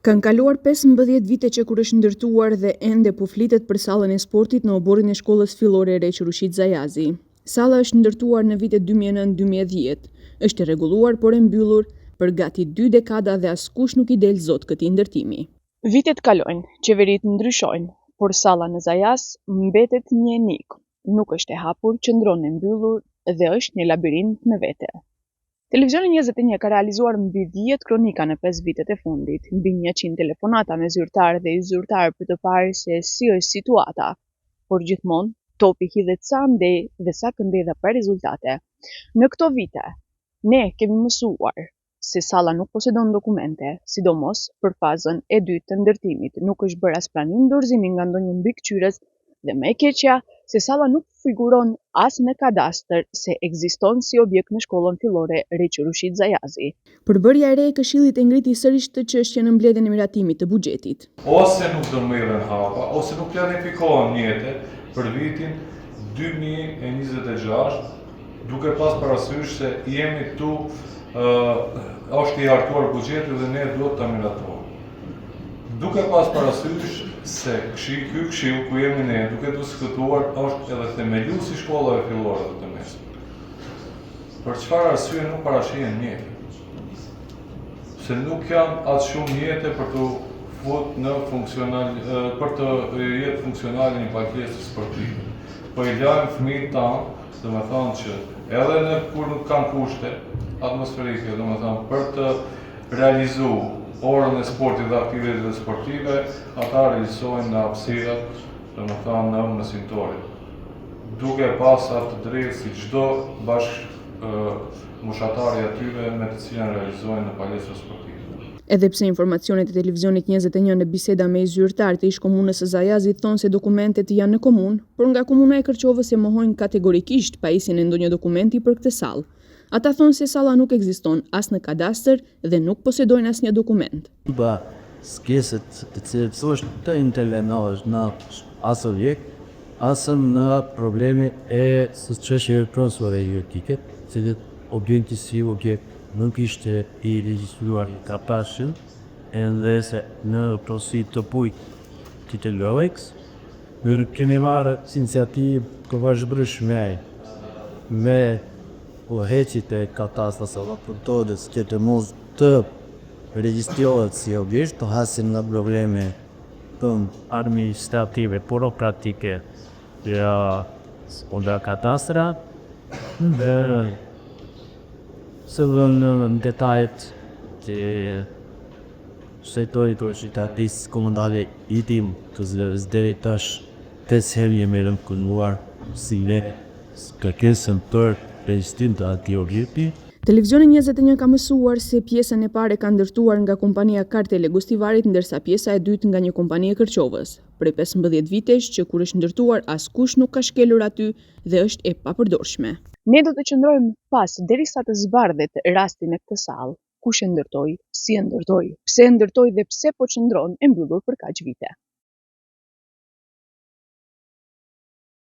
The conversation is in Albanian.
Kanë kaluar 15 vite që kur është ndërtuar dhe ende po flitet për sallën e sportit në oborrin e shkollës fillore Req Rushit Zajazi. Salla është ndërtuar në vitet 2009-2010, është e rregulluar por e mbyllur për gati 2 dekada dhe askush nuk i del zot këtij ndërtimi. Vitet kalojnë, qeveritë ndryshojnë, por salla në Zajaz mbetet një enik. Nuk është e hapur, qëndron e mbyllur dhe është një labirint në vete. Televizioni 21 ka realizuar mbi 10 kronika në 5 vitet e fundit, mbi 100 telefonata me zyrtar dhe i zyrtar për të parë se si është situata, por gjithmonë topi hidhet sa andej dhe sa këndedha pa rezultate. Në këto vite, ne kemi mësuar se salla nuk posedon dokumente, sidomos për fazën e dytë të ndërtimit, nuk është bërë as planim dorëzimi nga ndonjë mbikëqyrës dhe më e keqja se salla nuk figuron as në kadastër se ekziston si objekt në shkollën fillore Req Rushit Zajazi. Përbërja e re e Këshillit e ngriti sërish të çështjen në mbledhjen e miratimit të buxhetit. Ose nuk ndërmerren hapa, ose nuk planifikohen mjete për vitin 2026, duke pas parasysh se jemi këtu, është i hartuar buxheti dhe ne duhet ta miratojmë. Duke pas parasysh se ky këshill ku jemi ne, duke diskutuar, është edhe themeluesi i shkollave fillore të mesme. Për çfarë arsye nuk parashihen mjete? Se nuk janë as shumë mjete për të për të jetë funksionale një palestre sportive. Po i lajmë fëmijët tanë, domethënë që edhe kur nuk kanë kushte atmosferike, domethënë për të realizuar orën e sportit dhe aktiviteteve sportive, ata realizojnë në hapësirat, domethënë në mësimtorit, duke pas atë drejtë si çdo mushatari atyre me të cilën realizojnë në palestra sportive. Edhe pse informacionet e televizionit 21 në biseda me zyrtar të ish-komunës së Zajazit thonë se dokumentet janë në komunë, por nga komuna e Kërqovës e mohojnë kategorikisht pajisjen e ndonjë dokumenti për këtë sallë. Ata thonë se salla nuk ekziston as në kadastër dhe nuk posedojnë asnjë dokument. Skesët të cilët është të intervenohesh në as objekt, as në probleme e së çështjeve procedurore juridike, cilët objekti si objekt nuk ishte i regjistruar i kapashën, edhe se në procesit të bujt të të LOEX, në kemi marrë iniciativë të vazhdueshme me heqit e katastras apo punëtorës që të mos të regjistrohet si objekt, të hasin nga probleme administrative, burokratike nga katastra, dhe se vënë në detajet të sejtojit të qytetisë komunale i tim të zërës deri tash 5 herë jemi rënkunuar si ne kërkesën për regjistrim të atij objekti. Televizioni 21 ka mësuar se pjesën e parë ka ndërtuar nga kompania Kartele Gostivarit, ndërsa pjesa e dytë nga një kompani e Kërqovës. Prej 15 vitesh që kur është ndërtuar askush nuk ka shkelur aty dhe është e papërdorshme. Ne do të qëndrojmë pas derisa të zbardhet rasti në këtë sallë. Kush e ndërtoi, si e ndërtoi, pse e ndërtoi dhe pse po qëndron e mbyllur për kaq vite.